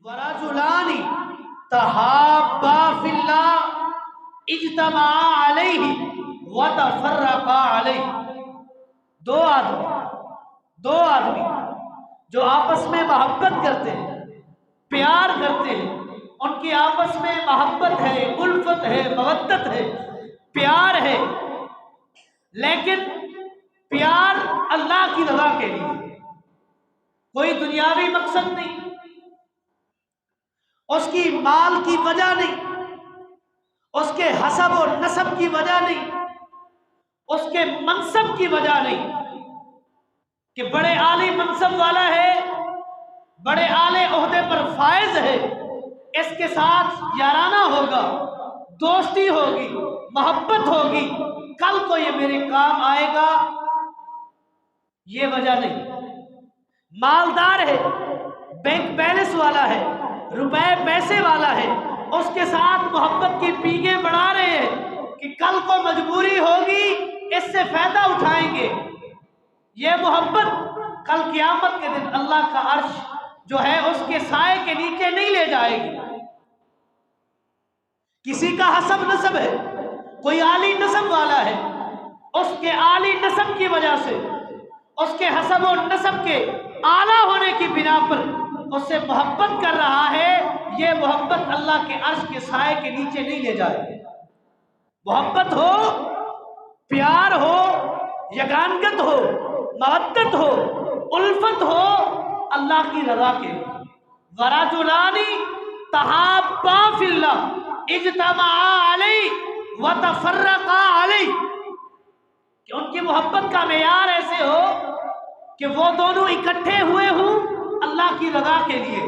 ورجلان تحابا فی اللہ اجتمعا علیہ وتفرقا علیہ، دو آدمی جو آپس میں محبت کرتے ہیں، پیار کرتے ہیں، ان کی آپس میں محبت ہے، الفت ہے، مودت ہے، پیار ہے، لیکن پیار اللہ کی رضا کے لیے، کوئی دنیاوی مقصد نہیں، اس کی مال کی وجہ نہیں، اس کے حسب و نسب کی وجہ نہیں، اس کے منصب کی وجہ نہیں کہ بڑے عالی منصب والا ہے، بڑے اعلی عہدے پر فائز ہے، اس کے ساتھ یارانہ ہوگا، دوستی ہوگی، محبت ہوگی، کل کو یہ میرے کام آئے گا، یہ وجہ نہیں۔ مالدار ہے، بینک بیلنس والا ہے، روپے پیسے والا ہے، اس کے ساتھ محبت کی پیگیں بڑھا رہے ہیں کہ کل کو مجبوری ہوگی، اس سے فائدہ اٹھائیں گے، یہ محبت کل قیامت کے دن اللہ کا عرش جو ہے اس کے سائے کے نیچے نہیں لے جائے گی۔ کسی کا حسب نسب ہے، کوئی عالی نسب والا ہے، اس کے عالی نسب کی وجہ سے، اس کے حسب و نسب کے اعلیٰ ہونے کی بنا پر اس سے محبت کر رہا ہے، یہ محبت اللہ کے عرش کے سائے کے نیچے نہیں لے جائے گی۔ محبت ہو، پیار ہو، یگانگت ہو، مودت ہو، الفت ہو، اللہ کی رضا کے لیے۔ ورجلان تحابا فی اللہ اجتمعا علیہ وتفرقا علیہ، کہ ان کی محبت کا معیار ایسے ہو کہ وہ دونوں اکٹھے ہوئے ہوں اللہ کی رضا کے لیے،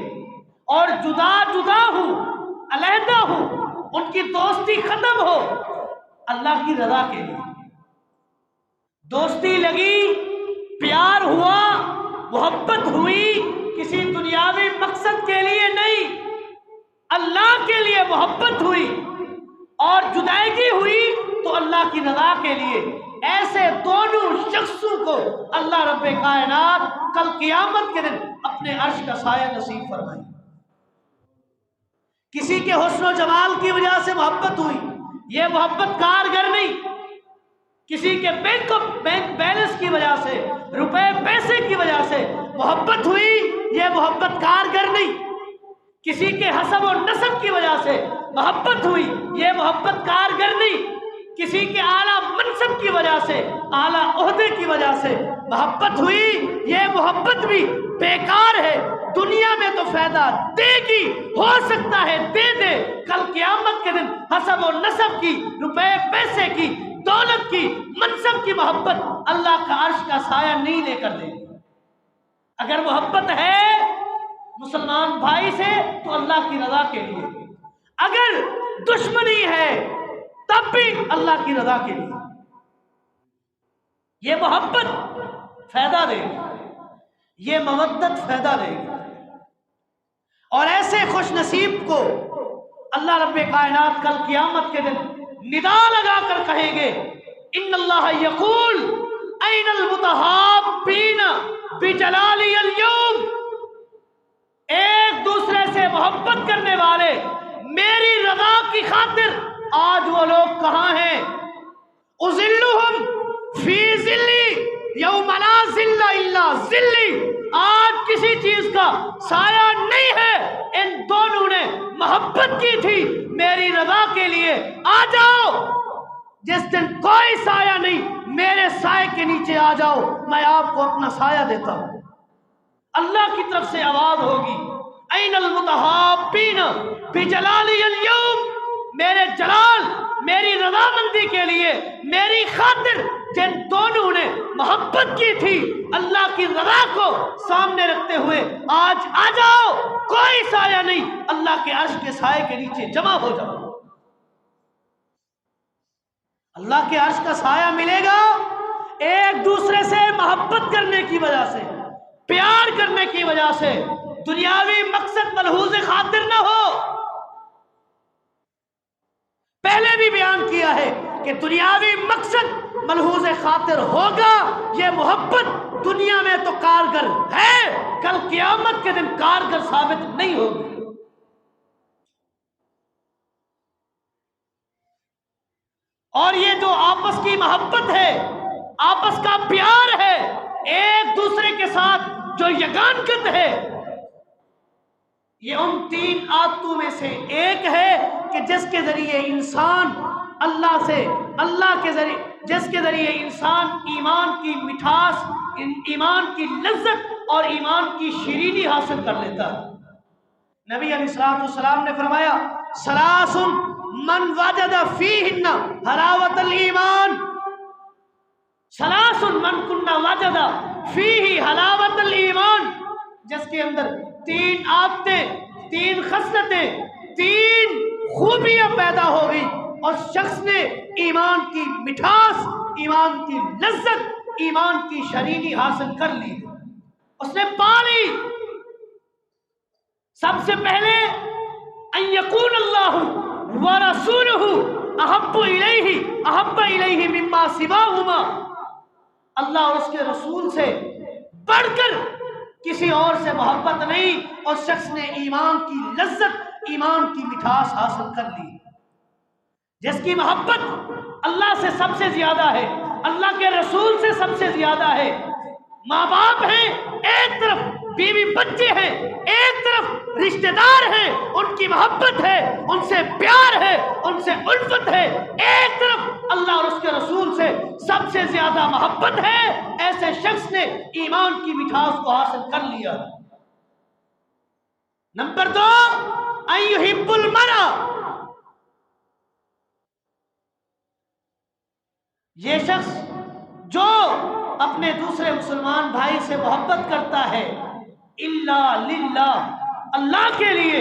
اور جدا جدا ہوں، علیحدہ ہوں، ان کی دوستی ختم ہو اللہ کی رضا کے لیے۔ دوستی لگی، پیار ہوا، محبت ہوئی، کسی دنیاوی مقصد کے لیے نہیں، اللہ کے لیے محبت ہوئی، اور جدائیگی ہوئی تو اللہ کی رضا کے لیے۔ ایسے دونوں شخصوں کو اللہ رب کائنات کل قیامت کے دن اپنے عرش کا سایہ نصیب فرمائے۔ کسی کے حسن و جمال کی وجہ سے محبت ہوئی، یہ محبت کارگر نہیں۔ کسی کے بینک بیلنس کی وجہ سے، روپے پیسے کی وجہ سے محبت ہوئی، یہ محبت کارگر نہیں۔ کسی کے حسب و نسب کی وجہ سے محبت ہوئی، یہ محبت کارگر نہیں۔ کسی کے اعلیٰ منصب کی وجہ سے، اعلیٰ عہدے کی وجہ سے محبت ہوئی، یہ محبت بھی بیکار ہے، دنیا میں تو فائدہ دے گی، ہو سکتا ہے دے دے، کل قیامت کے دن حسب و نسب کی، روپے پیسے کی، دولت کی، منصب کی محبت اللہ کا عرش کا سایہ نہیں لے کر دے گی۔ اگر محبت ہے مسلمان بھائی سے تو اللہ کی رضا کے لیے، اگر دشمنی ہے تب بھی اللہ کی رضا کے لیے، یہ محبت فائدہ دے گی، یہ مودت فائدہ دے گی۔ اور ایسے خوش نصیب کو اللہ رب کائنات کل قیامت کے دن ندا لگا کر کہیں گے، ان اللہ یقول این المتحابین بجلالی اليوم، ایک دوسرے سے محبت کرنے والے میری رضا کی خاطر آج وہ لوگ کہاں ہیں؟ اذلہم فی ذلی یوم لا ذل الا ذلی، آج کسی چیز کا سایہ نہیں ہے۔ ان دونوں نے محبت کی تھی میری رضا کے لیے، آ جاؤ، جس دن کوئی سایہ نہیں میرے سائے کے نیچے آ جاؤ، میں آپ کو اپنا سایہ دیتا ہوں۔ اللہ کی طرف سے آواز ہوگی، این المتحابین بجلالی اليوم، میرے جلال، میری رضامندی کے لیے، میری خاطر جن دونوں نے محبت کی تھی اللہ کی رضا کو سامنے رکھتے ہوئے، آج آ جاؤ، کوئی سایہ نہیں، اللہ کے عرش کے سائے کے نیچے جمع ہو جاؤ۔ اللہ کے عرش کا سایہ ملے گا ایک دوسرے سے محبت کرنے کی وجہ سے، پیار کرنے کی وجہ سے، دنیاوی مقصد ملحوظ خاطر نہ ہو۔ پہلے بھی بیان کیا ہے کہ دنیاوی مقصد ملحوظ خاطر ہوگا، یہ محبت دنیا میں تو کارگر ہے، کل قیامت کے دن کارگر ثابت نہیں ہوگی۔ اور یہ جو آپس کی محبت ہے، آپس کا پیار ہے، ایک دوسرے کے ساتھ جو یگانگت ہے، یہ ان 3 عادتوں میں سے ایک ہے کہ جس کے ذریعے انسان جس کے ذریعے انسان ایمان کی مٹھاس، ایمان کی لذت اور ایمان کی شیرینی حاصل کر لیتا ہے۔ نبی علیہ الصلوۃ والسلام نے فرمایا ثلاث من وجد فیہن حلاوۃ الایمان، ثلاث من کن وجد فیہ حلاوۃ الایمان، جس کے اندر 3 عادتیں، 3 خصلتیں، 3 خوبیاں پیدا ہو گئی اور شخص نے ایمان کی مٹھاس، ایمان کی لذت، ایمان کی شرینی حاصل کر لی، اس نے پا لی۔ سب سے پہلے ان یکون اللہ ورسولہ احب الیہ مما سواہما، اللہ اور اس کے رسول سے بڑھ کر کسی اور سے محبت نہیں، اور شخص نے ایمان کی لذت، ایمان کی مٹھاس حاصل کر لی۔ جس کی محبت اللہ سے سب سے زیادہ ہے، اللہ کے رسول سے سب سے زیادہ ہے، ماں باپ ہیں ایک طرف، بیوی بچے ہیں ایک طرف، رشتہ دار ہیں ان کی محبت ہے، ان سے پیار ہے، ان سے الفت ہے ایک طرف، اللہ اور اس کے رسول سے سب سے زیادہ محبت ہے، ایسے شخص نے ایمان کی مٹھاس کو حاصل کر لیا۔ نمبر 2 ان یحب المرء، یہ شخص جو اپنے دوسرے مسلمان بھائی سے محبت کرتا ہے الا للہ، اللہ کے لیے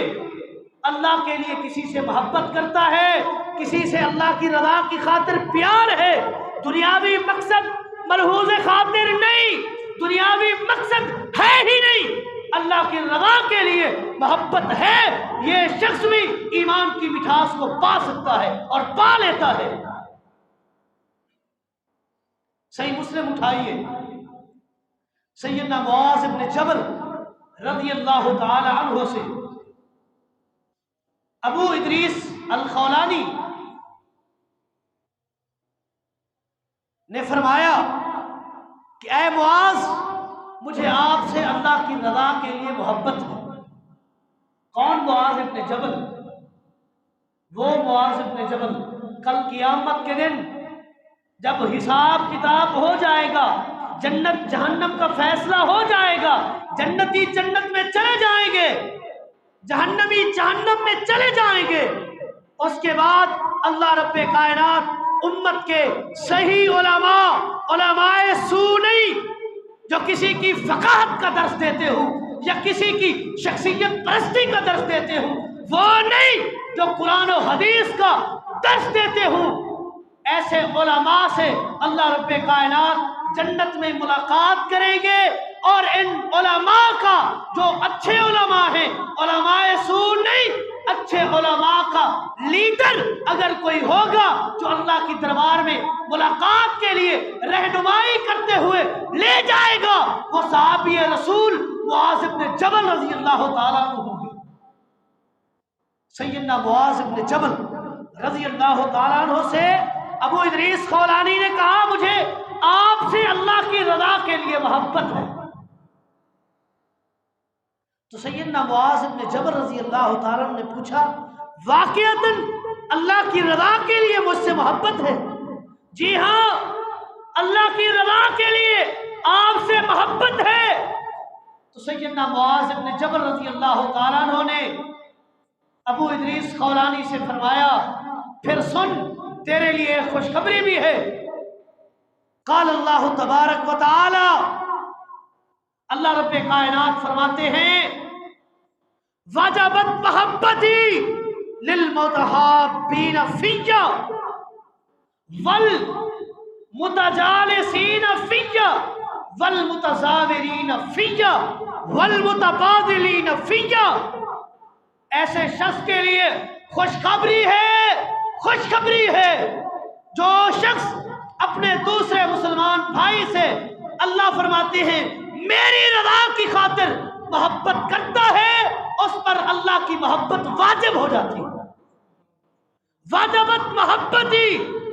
کسی سے محبت کرتا ہے، کسی سے اللہ کی رضا کی خاطر پیار ہے، دنیاوی مقصد ملحوظ خاطر نہیں، دنیاوی مقصد ہے ہی نہیں، اللہ کی رضا کے لیے محبت ہے، یہ شخص بھی ایمان کی مٹھاس کو پا سکتا ہے اور پا لیتا ہے۔ صحیح مسلم اٹھائیے، سیدنا معاذ بن جبل رضی اللہ تعالی عنہ سے ابو ادریس الخولانی نے فرمایا کہ اے معاذ، مجھے آپ سے اللہ کی رضا کے لیے محبت ہے۔ کون معاذ بن جبل؟ وہ معاذ بن جبل کل قیامت کے دن جب حساب کتاب ہو جائے گا، جنت جہنم کا فیصلہ ہو جائے گا، جنتی جنت میں چلے جائیں گے، جہنمی جہنم میں چلے جائیں گے، اس کے بعد اللہ رب کائنات امت کے صحیح علماء سو نہیں، جو کسی کی فقاہت کا درس دیتے ہو یا کسی کی شخصیت پرستی کا درس دیتے ہو، وہ نہیں جو قرآن و حدیث کا درس دیتے ہو، ایسے علماء سے اللہ رب کائنات جنت میں ملاقات کریں گے، اور ان علماء کا جو اچھے علماء ہیں، علماء سو نہیں، اچھے علماء کا لیڈر اگر کوئی ہوگا جو اللہ کی دربار میں ملاقات کے لیے رہنمائی کرتے ہوئے لے جائے گا، وہ صحابی رسول معاذ بن جبل رضی اللہ تعالیٰ عنہ ہوں گے۔ سیدنا معاذ بن جبل رضی اللہ تعالیٰ عنہ سے ابو ادریس خولانی نے کہا مجھے آپ سے اللہ کی رضا کے لیے محبت ہے۔ تو سیدنا معاذ بن جبل رضی اللہ تعالیٰ عنہ نے پوچھا واقعتاً اللہ کی رضا کے لیے مجھ سے محبت ہے؟ جی ہاں، اللہ کی رضا کے لیے آپ سے محبت ہے۔ تو سیدنا معاذ بن جبل رضی اللہ تعالیٰ عنہ نے ابو ادریس خولانی سے فرمایا پھر سن، تیرے لیے خوشخبری بھی ہے۔ قال اللہ تبارک و تعالی، اللہ رب کائنات فرماتے ہیں وجبت محبتی للمتحابین فیّا والمتجالسین فیّا والمتزاورین فیّا والمتبادلین فیّا، ایسے شخص کے لیے خوشخبری ہے جو شخص اپنے دوسرے مسلمان بھائی سے اللہ فرماتے ہیں میری رضا کی خاطر محبت کرتا ہے، اس پر اللہ کی محبت واجب ہو جاتی ہے۔ وجبت محبتی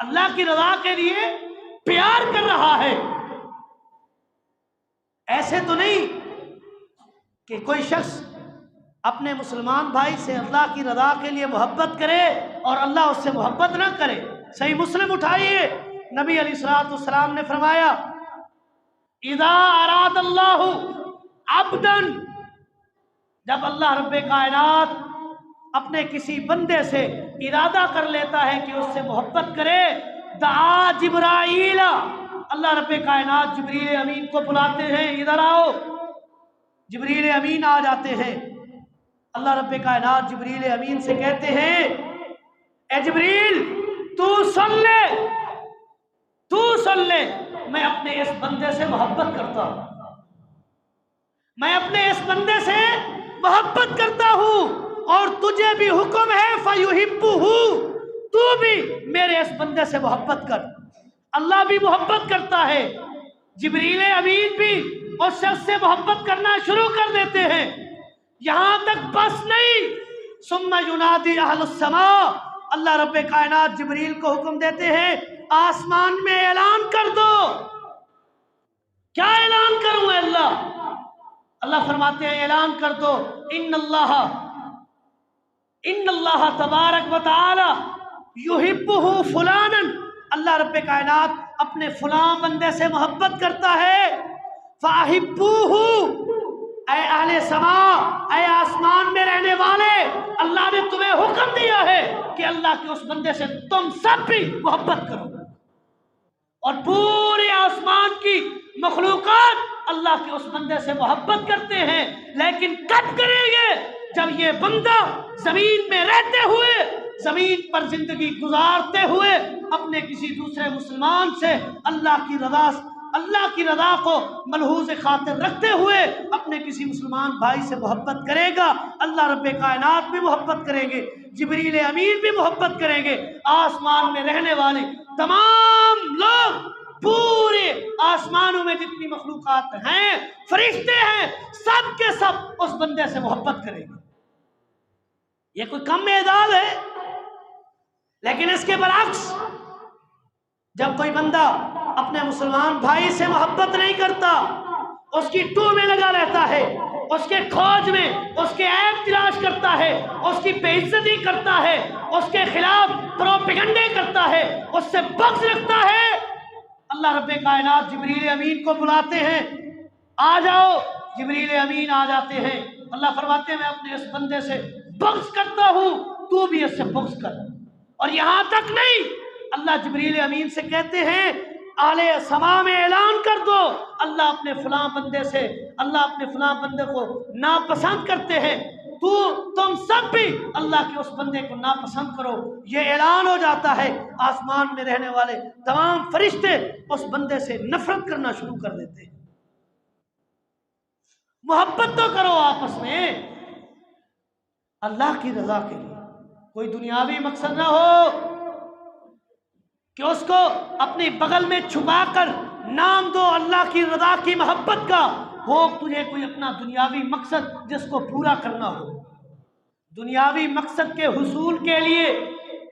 اللہ کی رضا کے لیے پیار کر رہا ہے۔ ایسے تو نہیں کہ کوئی شخص اپنے مسلمان بھائی سے اللہ کی رضا کے لیے محبت کرے اور اللہ اس سے محبت نہ کرے۔ صحیح مسلم اٹھائیے، نبی علیہ الصلوۃ والسلام نے فرمایا اذا اراد اللہ عبدا، جب اللہ رب کائنات اپنے کسی بندے سے ارادہ کر لیتا ہے کہ اس سے محبت کرے، دعا جبرائیل، اللہ رب کائنات جبریل امین کو بلاتے ہیں، ادھر آؤ۔ جبریل امین آ جاتے ہیں، اللہ رب کائنات جبریل امین سے کہتے ہیں اے جبریل تو سن لے، میں اپنے اس بندے سے محبت کرتا ہوں، میں اپنے اس بندے سے محبت کرتا ہوں، اور تجھے بھی حکم ہے فَيُحِبُّهُ، تو بھی میرے اس بندے سے محبت کر۔ اللہ بھی محبت کرتا ہے، جبریل امین بھی اس شخص سے محبت کرنا شروع کر دیتے ہیں۔ یہاں تک بس نہیں، ثم ینادی اہل السماء، اللہ رب کائنات جبریل کو حکم دیتے ہیں آسمان میں اعلان کر دو۔ کیا اعلان کروں اے اللہ؟ اللہ فرماتے ہیں اعلان کر دو ان اللہ تبارک و تعالی یحبہ فلانا، اللہ رب کائنات اپنے فلاں بندے سے محبت کرتا ہے، فاحبوہ، اے اہل سماء، اے آسمان میں رہنے والے، اللہ نے تمہیں حکم دیا ہے کہ اللہ کے اس بندے سے تم سب بھی محبت کرو۔ اور پورے آسمان کی مخلوقات اللہ کے اس بندے سے محبت کرتے ہیں، لیکن کب کریں گے؟ جب یہ بندہ زمین میں رہتے ہوئے، زمین پر زندگی گزارتے ہوئے اپنے کسی دوسرے مسلمان سے اللہ کی رضا کو ملحوظ خاطر رکھتے ہوئے اپنے کسی مسلمان بھائی سے محبت کرے گا، اللہ رب کائنات بھی محبت کریں گے، جبریل امین بھی محبت کریں گے، آسمان میں رہنے والے تمام لوگ، پورے آسمانوں میں جتنی مخلوقات ہیں، فرشتے ہیں، سب کے سب اس بندے سے محبت کریں گے۔ یہ کوئی کم اعداد ہے؟ لیکن اس کے برعکس جب کوئی بندہ اپنے مسلمان بھائی سے محبت نہیں کرتا، اس کی ٹو میں لگا رہتا ہے، اس کے کھوج میں اس کے عیب تلاش کرتا ہے، اس کی بے عزتی کرتا ہے، اس کے خلاف پروپیگنڈے کرتا ہے، اس سے بغض رکھتا ہے، اللہ رب کائنات جبریل امین کو بلاتے ہیں، آ جاؤ۔ جبریل امین آ جاتے ہیں، اللہ فرماتے ہیں میں اپنے اس بندے سے بغض کرتا ہوں، تو بھی اس سے بغض کر۔ اور یہاں تک نہیں، اللہ جبریل امین سے کہتے ہیں اعلی سما میں اعلان کر دو اللہ اپنے فلاں بندے کو ناپسند کرتے ہیں، تم سب بھی اللہ کے اس بندے کو ناپسند کرو۔ یہ اعلان ہو جاتا ہے، آسمان میں رہنے والے تمام فرشتے اس بندے سے نفرت کرنا شروع کر دیتے ہیں۔ محبت تو کرو آپس میں اللہ کی رضا کے لیے، کوئی دنیاوی مقصد نہ ہو کہ اس کو اپنے بغل میں چھپا کر نام دو اللہ کی رضا کی محبت کا، ہو تجھے کوئی اپنا دنیاوی مقصد جس کو پورا کرنا ہو۔ دنیاوی مقصد کے حصول کے لیے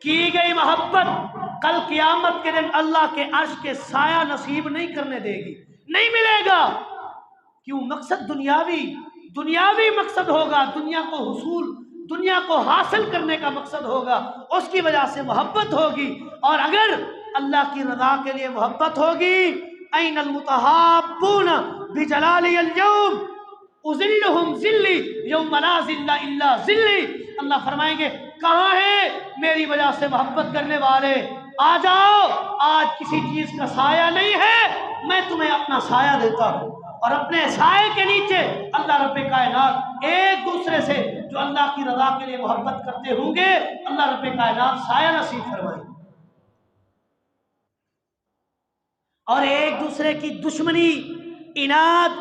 کی گئی محبت کل قیامت کے دن اللہ کے عرش کے سایہ نصیب نہیں کرنے دے گی، نہیں ملے گا۔ کیوں؟ مقصد دنیاوی مقصد ہوگا، دنیا کو حاصل کرنے کا مقصد ہوگا، اس کی وجہ سے محبت ہوگی۔ اور اگر اللہ کی رضا کے لیے محبت ہوگی، این المتحابون بجلالی اليوم اذلہم ذلی یوم لا ذل الا ذلی، اللہ فرمائیں گے کہاں ہیں میری وجہ سے محبت کرنے والے؟ آ جاؤ، آج کسی چیز کا سایہ نہیں ہے، میں تمہیں اپنا سایہ دیتا ہوں، اور اپنے سائے کے نیچے اللہ رب کائنات ایک دوسرے سے جو اللہ کی رضا کے لیے محبت کرتے ہوں گے، اللہ رب کائنات سایہ نصیب فرمائے۔ اور ایک دوسرے کی دشمنی، عناد،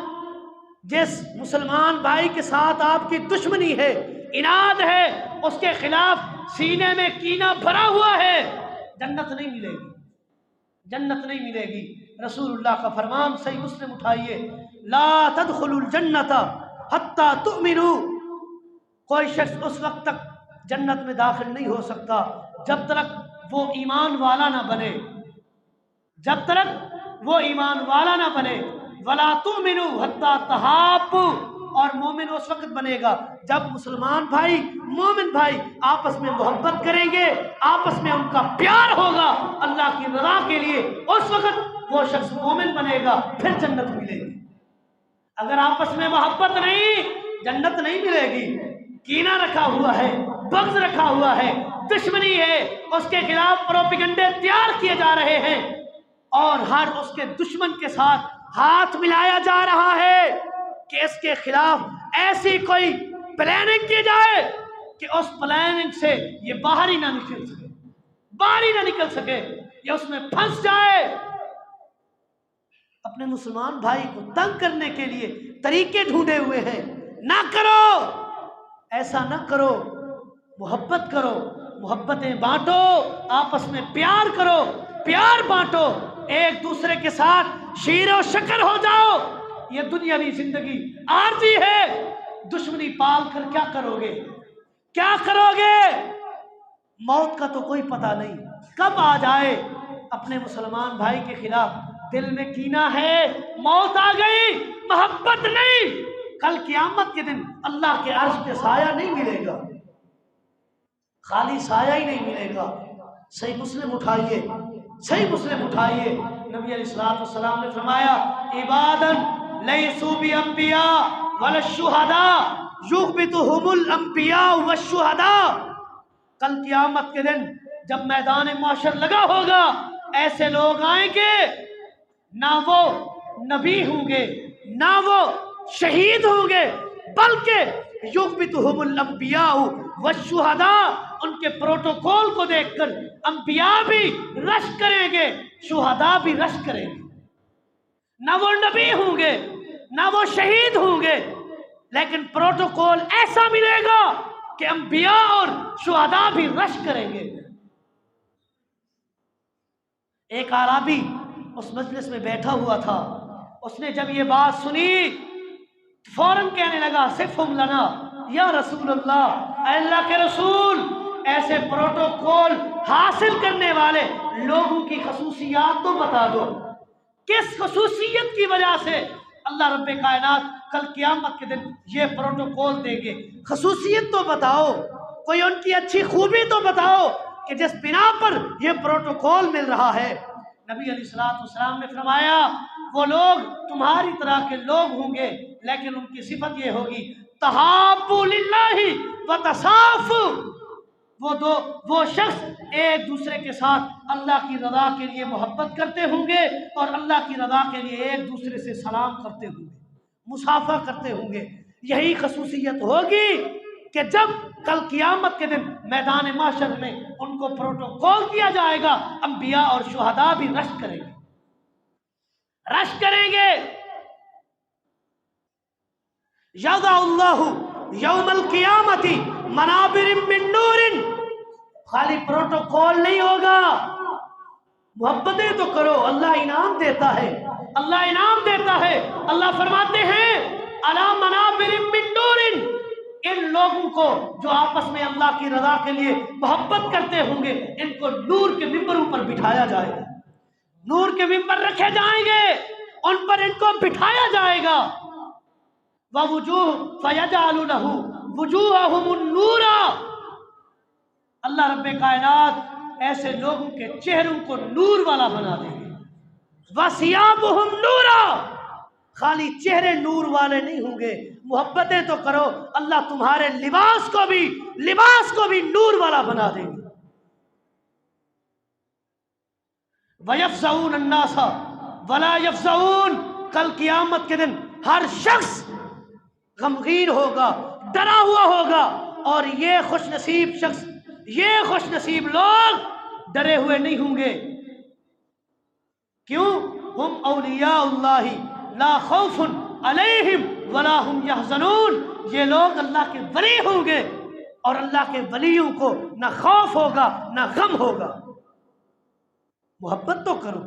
جس مسلمان بھائی کے ساتھ آپ کی دشمنی ہے، عناد ہے، اس کے خلاف سینے میں کینہ بھرا ہوا ہے، جنت نہیں ملے گی، جنت نہیں ملے گی۔ رسول اللہ کا فرمان صحیح مسلم اٹھائیے، لا تدخلوا الجنت حتی تؤمنوا، کوئی شخص اس وقت تک جنت میں داخل نہیں ہو سکتا جب تک وہ ایمان والا نہ بنے، جب تک وہ ایمان والا نہ بنے، وَلَا تُؤْمِنُوا حَتَّى تَحَابُّوا، اور مومن اس وقت بنے گا جب مسلمان بھائی، مومن بھائی آپس میں محبت کریں گے، آپس میں ان کا پیار ہوگا اللہ کی رضا کے لیے، اس وقت وہ شخص مومن بنے گا، پھر جنت ملے گی۔ اگر آپس میں محبت نہیں، جنت نہیں ملے گی۔ کینہ رکھا ہوا ہے، بغض رکھا ہوا ہے، دشمنی ہے، اس کے خلاف پروپیگنڈے تیار کیے جا رہے ہیں، اور ہر اس کے دشمن کے ساتھ ہاتھ ملایا جا رہا ہے کہ اس کے خلاف ایسی کوئی پلاننگ کی جائے کہ اس پلاننگ سے یہ باہر ہی نہ نکل سکے، باہر ہی نہ نکل سکے، یہ اس میں پھنس جائے۔ اپنے مسلمان بھائی کو تنگ کرنے کے لیے طریقے ڈھونڈے ہوئے ہیں، نہ کرو، ایسا نہ کرو، محبت کرو، محبتیں بانٹو، آپس میں پیار کرو، پیار بانٹو، ایک دوسرے کے ساتھ شیر و شکر ہو جاؤ۔ یہ دنیاوی زندگی عارضی ہے، دشمنی پال کر کیا کرو گے؟ کیا کرو گے؟ موت کا تو کوئی پتہ نہیں کب آ جائے۔ اپنے مسلمان بھائی کے خلاف دل میں کینہ ہے، موت آ گئی، محبت نہیں، کل قیامت کے دن اللہ کے عرش پہ سایہ نہیں ملے گا، خالی سایہ ہی نہیں ملے گا۔ صحیح مسلم اٹھائیے، صحیح مسلم اٹھائیے، نبی علیہ السلام نے فرمایا عبادن لیسوا بانبیاء ولا الشہداء یغبطہم الانبیاء والشہداء۔ کل قیامت کے دن جب میدان محشر لگا ہوگا، ایسے لوگ آئیں گے نہ وہ نبی ہوں گے، نہ وہ شہید ہوں گے، بلکہ یغبطہم الانبیاء والشہداء، ان کے پروٹوکول کو دیکھ کر انبیاء بھی رشک کریں گے، شہداء بھی رشک کریں گے۔ نہ وہ نبی ہوں گے، نہ وہ شہید ہوں گے، لیکن پروٹوکول ایسا ملے گا کہ انبیاء اور شہداء بھی رشک کریں گے۔ ایک اعرابی اس مجلس میں بیٹھا ہوا تھا، اس نے جب یہ بات سنی فوراً کہنے لگا صفہم لنا یا رسول اللہ، اے اللہ کے رسول، ایسے پروٹوکول حاصل کرنے والے لوگوں کی خصوصیات تو بتا دو، کس خصوصیت کی وجہ سے اللہ رب کائنات کل قیامت کے دن یہ پروٹوکول دیں گے، خصوصیت تو بتاؤ، کوئی ان کی اچھی خوبی تو بتاؤ کہ جس بنا پر یہ پروٹوکول مل رہا ہے۔ نبی علیہ السلام نے فرمایا وہ لوگ تمہاری طرح کے لوگ ہوں گے، لیکن ان کی صفت یہ ہوگی تحابوا للہ وتصافوا، وہ شخص ایک دوسرے کے ساتھ اللہ کی رضا کے لیے محبت کرتے ہوں گے، اور اللہ کی رضا کے لیے ایک دوسرے سے سلام کرتے ہوں گے، مصافحہ کرتے ہوں گے۔ یہی خصوصیت ہوگی کہ جب کل قیامت کے دن میدان محشر میں ان کو پروٹوکول دیا جائے گا، انبیاء اور شہداء بھی رشک کریں گے، رشک کریں گے۔ یضع اللہ یوم القیامت منابر من نور، خالی پروٹوکول نہیں ہوگا، محبتیں تو کرو، اللہ انعام دیتا ہے، اللہ انعام دیتا ہے۔ اللہ فرماتے ہیں علی منابر من نور، ان لوگوں کو جو آپس میں اللہ کی رضا کے لیے محبت کرتے ہوں گے، ان کو نور کے ممبروں پر بٹھایا جائے گا، نور کے ممبر رکھے جائیں گے، ان پر ان کو بٹھایا جائے گا۔ وَوُجُوهٌ فَيَجْعَلُ لَهُ وُجُوهَهُمُ النُّورَ، اللہ رب کائنات ایسے لوگوں کے چہروں کو نور والا بنا دیں گے۔ وَثِيَابُهُمْ نُورًا، خالی چہرے نور والے نہیں ہوں گے، محبتیں تو کرو، اللہ تمہارے لباس کو بھی نور والا بنا دیں گے۔ وَيَفْزَعُونَ النَّاسَ وَلَا يَفْزَعُونَ، کل قیامت کے دن ہر شخص غمگین ہوگا، ڈرا ہوا ہوگا، اور یہ خوش نصیب شخص، یہ خوش نصیب لوگ ڈرے ہوئے نہیں ہوں گے۔ کیوں؟ ہم اولیاء اللہ لا خوف علیہم ولا ہم یحزنون، یہ لوگ اللہ کے ولی ہوں گے، اور اللہ کے ولیوں کو نہ خوف ہوگا نہ غم ہوگا۔ محبت تو کرو،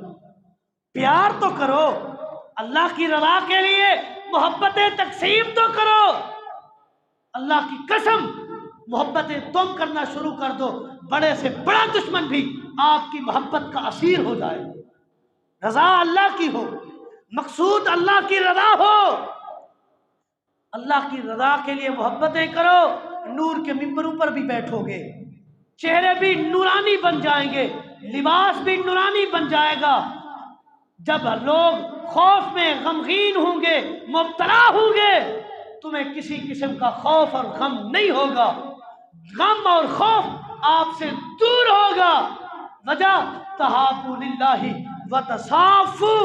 پیار تو کرو، اللہ کی رضا کے لیے محبتیں تقسیم تو کرو۔ اللہ کی قسم محبتیں تم کرنا شروع کر دو، بڑے سے بڑا دشمن بھی آپ کی محبت کا اسیر ہو جائے۔ رضا اللہ کی ہو، مقصود اللہ کی رضا ہو، اللہ کی رضا کے لیے محبتیں کرو، نور کے ممبروں پر بھی بیٹھو گے، چہرے بھی نورانی بن جائیں گے، لباس بھی نورانی بن جائے گا۔ جب لوگ خوف میں غمگین ہوں گے، مبتلا ہوں گے، تمہیں کسی قسم کا خوف اور غم نہیں ہوگا، غم اور خوف آپ سے دور ہوگا۔ وجہ تحابوا للہ وتصافوا،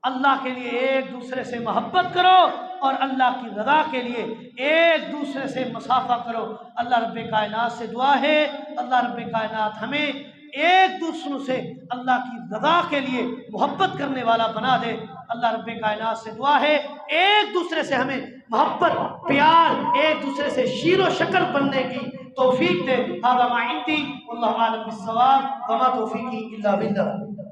اللہ کے لیے ایک دوسرے سے محبت کرو اور اللہ کی رضا کے لیے ایک دوسرے سے مصافحہ کرو۔ اللہ رب کائنات سے دعا ہے، اللہ رب کائنات ہمیں ایک دوسروں سے اللہ کی رضا کے لیے محبت کرنے والا بنا دے۔ اللہ رب کائنات سے دعا ہے ایک دوسرے سے ہمیں محبت، پیار، ایک دوسرے سے شیر و شکر بننے کی توفیق دے۔ ھذا ما عندی واللہ اعلم بالصواب وما توفیقی الا باللہ۔